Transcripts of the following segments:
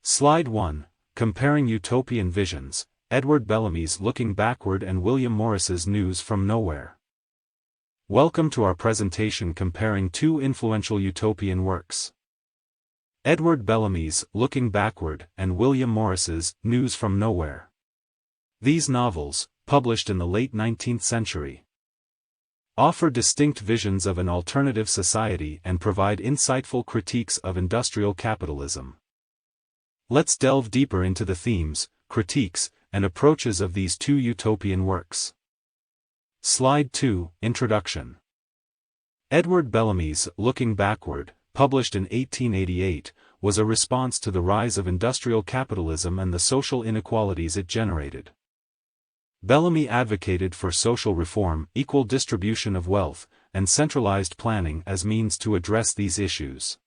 Slide 1, Comparing Utopian Visions, Edward Bellamy's Looking Backward and William Morris's News from Nowhere. Welcome to our presentation comparing two influential utopian works. Edward Bellamy's Looking Backward and William Morris's News from Nowhere. These novels, published in the late 19th century, offer distinct visions of an alternative society and provide insightful critiques of industrial capitalism. Let's delve deeper into the themes, critiques, and approaches of these two utopian works. Slide 2, Introduction. Edward Bellamy's Looking Backward, published in 1888, was a response to the rise of industrial capitalism and the social inequalities it generated. Bellamy advocated for social reform, equal distribution of wealth, and centralized planning as means to address these issues.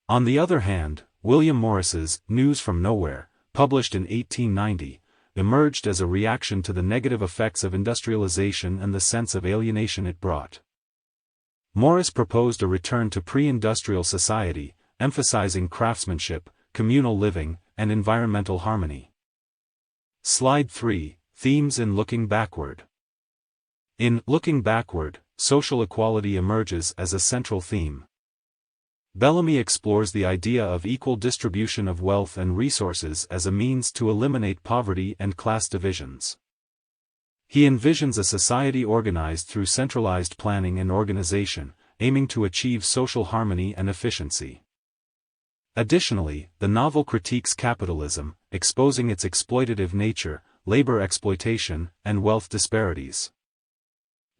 On the other hand, William Morris's News from Nowhere, published in 1890, emerged as a reaction to the negative effects of industrialization and the sense of alienation it brought. Morris proposed a return to pre-industrial society, emphasizing craftsmanship, communal living, and environmental harmony. Slide 3, Themes in Looking Backward. In Looking Backward, social equality emerges as a central theme. Bellamy explores the idea of equal distribution of wealth and resources as a means to eliminate poverty and class divisions. He envisions a society organized through centralized planning and organization, aiming to achieve social harmony and efficiency. Additionally, the novel critiques capitalism, exposing its exploitative nature, labor exploitation, and wealth disparities.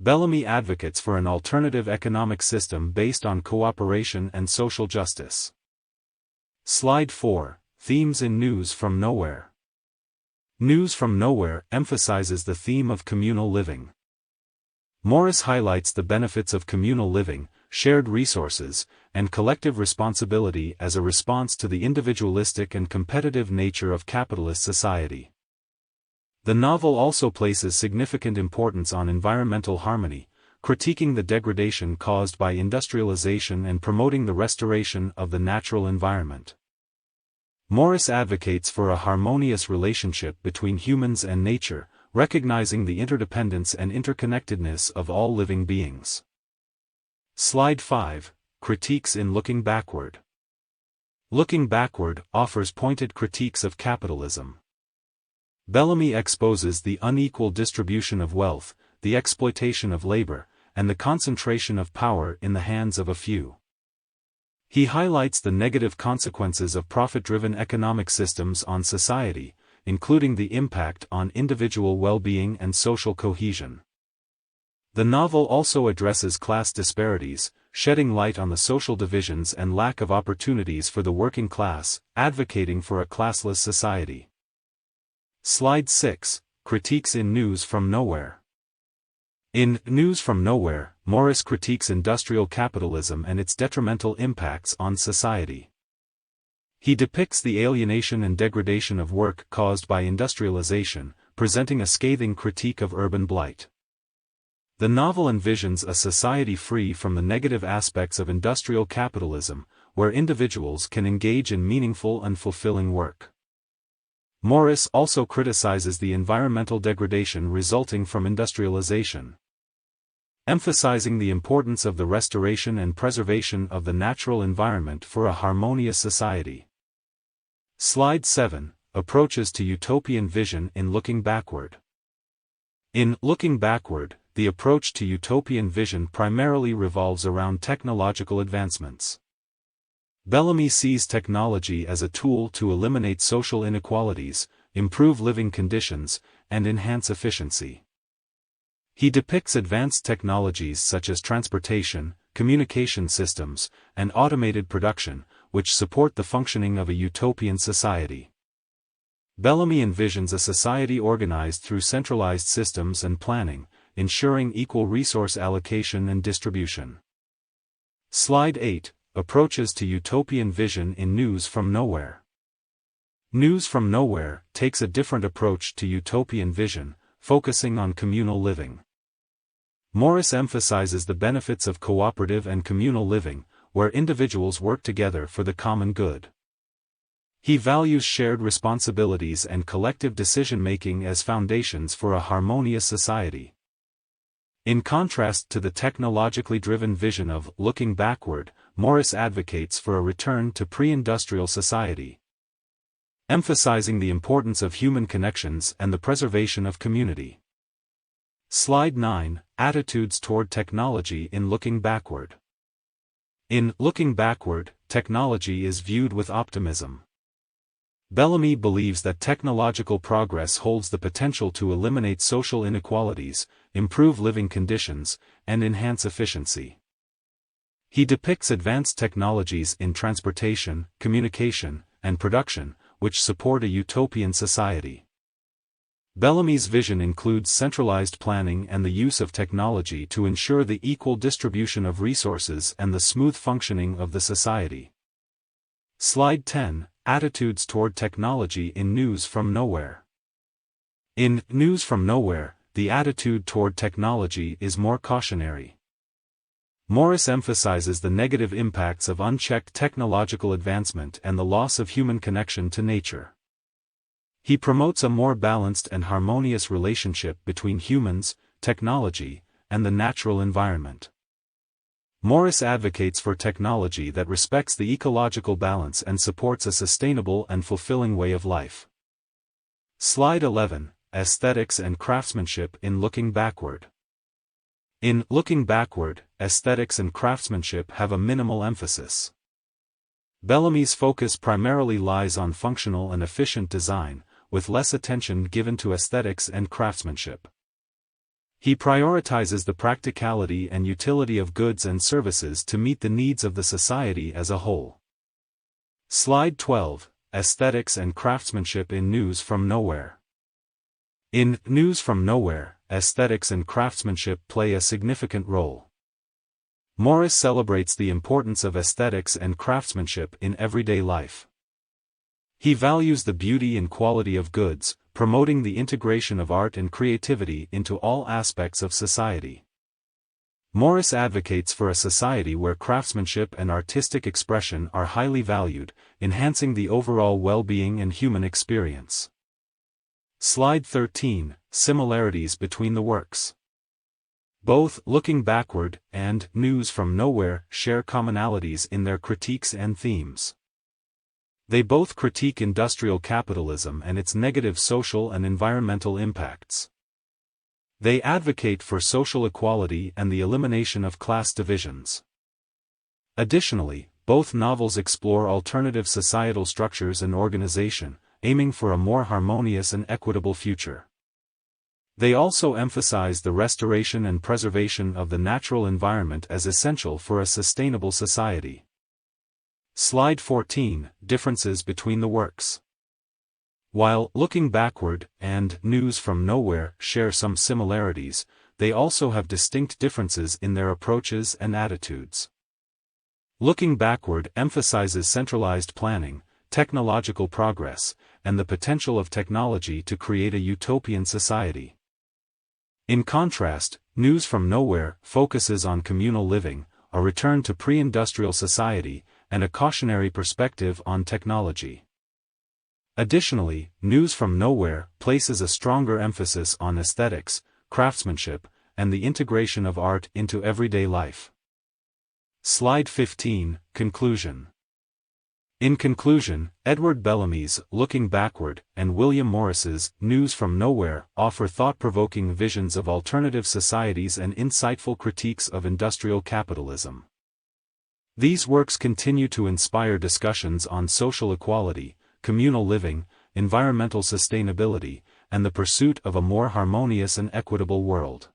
Bellamy advocates for an alternative economic system based on cooperation and social justice. Slide 4, Themes in News from Nowhere. News from Nowhere emphasizes the theme of communal living. Morris highlights the benefits of communal living, shared resources, and collective responsibility as a response to the individualistic and competitive nature of capitalist society. The novel also places significant importance on environmental harmony, critiquing the degradation caused by industrialization and promoting the restoration of the natural environment. Morris advocates for a harmonious relationship between humans and nature, recognizing the interdependence and interconnectedness of all living beings. Slide 5, Critiques in Looking Backward. Looking Backward offers pointed critiques of capitalism. Bellamy exposes the unequal distribution of wealth, the exploitation of labor, and the concentration of power in the hands of a few. He highlights the negative consequences of profit-driven economic systems on society, including the impact on individual well-being and social cohesion. The novel also addresses class disparities, shedding light on the social divisions and lack of opportunities for the working class, advocating for a classless society. Slide 6, Critiques in News from Nowhere. In News from Nowhere, Morris critiques industrial capitalism and its detrimental impacts on society. He depicts the alienation and degradation of work caused by industrialization, presenting a scathing critique of urban blight. The novel envisions a society free from the negative aspects of industrial capitalism, where individuals can engage in meaningful and fulfilling work. Morris also criticizes the environmental degradation resulting from industrialization, emphasizing the importance of the restoration and preservation of the natural environment for a harmonious society. Slide 7, Approaches to Utopian Vision in Looking Backward. In Looking Backward, the approach to utopian vision primarily revolves around technological advancements. Bellamy sees technology as a tool to eliminate social inequalities, improve living conditions, and enhance efficiency. He depicts advanced technologies such as transportation, communication systems, and automated production, which support the functioning of a utopian society. Bellamy envisions a society organized through centralized systems and planning, ensuring equal resource allocation and distribution. Slide 8, Approaches to Utopian Vision in News from Nowhere. News from Nowhere takes a different approach to utopian vision, focusing on communal living. Morris emphasizes the benefits of cooperative and communal living, where individuals work together for the common good. He values shared responsibilities and collective decision-making as foundations for a harmonious society. In contrast to the technologically driven vision of looking backward, Morris advocates for a return to pre-industrial society, emphasizing the importance of human connections and the preservation of community. Slide 9, Attitudes toward technology in looking backward. In looking backward, technology is viewed with optimism. Bellamy believes that technological progress holds the potential to eliminate social inequalities, improve living conditions, and enhance efficiency. He depicts advanced technologies in transportation, communication, and production, which support a utopian society. Bellamy's vision includes centralized planning and the use of technology to ensure the equal distribution of resources and the smooth functioning of the society. Slide 10, Attitudes toward technology in News from Nowhere. In News from Nowhere, the attitude toward technology is more cautionary. Morris emphasizes the negative impacts of unchecked technological advancement and the loss of human connection to nature. He promotes a more balanced and harmonious relationship between humans, technology, and the natural environment. Morris advocates for technology that respects the ecological balance and supports a sustainable and fulfilling way of life. Slide 11, Aesthetics and Craftsmanship in Looking Backward. In Looking Backward, aesthetics and craftsmanship have a minimal emphasis. Bellamy's focus primarily lies on functional and efficient design, with less attention given to aesthetics and craftsmanship. He prioritizes the practicality and utility of goods and services to meet the needs of the society as a whole. Slide 12, Aesthetics and Craftsmanship in News from Nowhere. In News from Nowhere, aesthetics and craftsmanship play a significant role. Morris celebrates the importance of aesthetics and craftsmanship in everyday life. He values the beauty and quality of goods, promoting the integration of art and creativity into all aspects of society. Morris advocates for a society where craftsmanship and artistic expression are highly valued, enhancing the overall well-being and human experience. Slide 13, Similarities between the works. Both Looking Backward and News from Nowhere share commonalities in their critiques and themes. They both critique industrial capitalism and its negative social and environmental impacts. They advocate for social equality and the elimination of class divisions. Additionally, both novels explore alternative societal structures and organization, aiming for a more harmonious and equitable future. They also emphasize the restoration and preservation of the natural environment as essential for a sustainable society. Slide 14, Differences between the works. While Looking Backward and News from Nowhere share some similarities, they also have distinct differences in their approaches and attitudes. Looking Backward emphasizes centralized planning, technological progress, and the potential of technology to create a utopian society. In contrast, News from Nowhere focuses on communal living, a return to pre-industrial society, and a cautionary perspective on technology. Additionally, News from Nowhere places a stronger emphasis on aesthetics, craftsmanship, and the integration of art into everyday life. Slide 15, Conclusion. In conclusion, Edward Bellamy's Looking Backward and William Morris's News from Nowhere offer thought-provoking visions of alternative societies and insightful critiques of industrial capitalism. These works continue to inspire discussions on social equality, communal living, environmental sustainability, and the pursuit of a more harmonious and equitable world.